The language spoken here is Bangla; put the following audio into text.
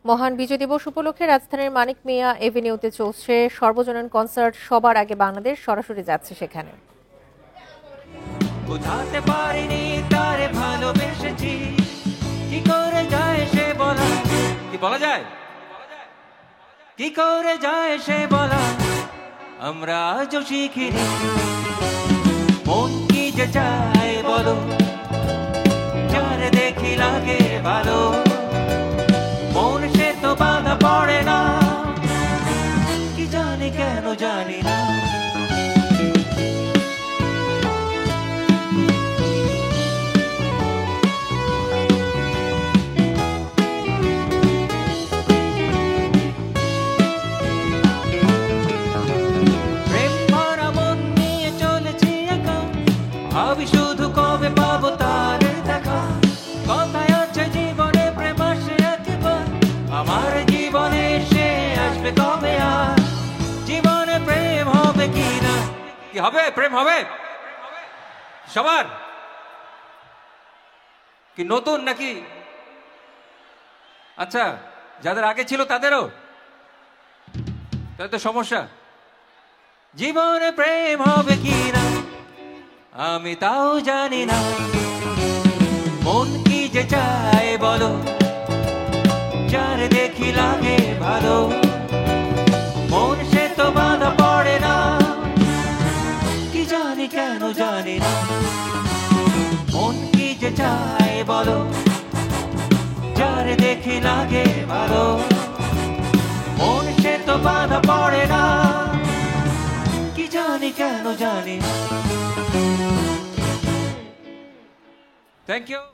মহান বিজয় দিবস উপলক্ষে রাজধানীর মানিক মিয়া এভিনিউতে চলছে সর্বজনীন কনসার্ট। সবার আগে বাংলাদেশ সরাসরি যাচ্ছে সেখানে। বুঝাতে পারিনি তারে ভালোবেসেছি, কি করে যায় সে বলা, কি বলা যায়, কি করে যায় সে বলা, আমরা আজও শিখিনি। মন কি যে চায় বলো, যার দেখি লাগে ভালো, মন সে তো বাধা পড়ে না, কি জানি কেন জানি না। ভাবি শুধু কবে পাবো তার দেখা, কথায় আছে জীবনে প্রেম আসে একবার, আমার জীবনে সে আসবে কবে আর, জীবনে প্রেম হবে কি না, কি হবে, প্রেম হবে সবার, কি নতুন নাকি? আচ্ছা, যাদের আগে ছিল তাদেরও তাহলে তো সমস্যা। জীবনে প্রেম হবে কি না আমি তাও জানি না, মন কি যে চায় বলো, যার দেখি লাগে ভালো, মন সে তো বাধা পড়ে না, কি জানি কেন জানি না। মন কি যে চায় বলো, যার দেখি লাগে ভালো, মন সে তো বাধা পড়ে না, কি জানি কেন জানি না। Thank you.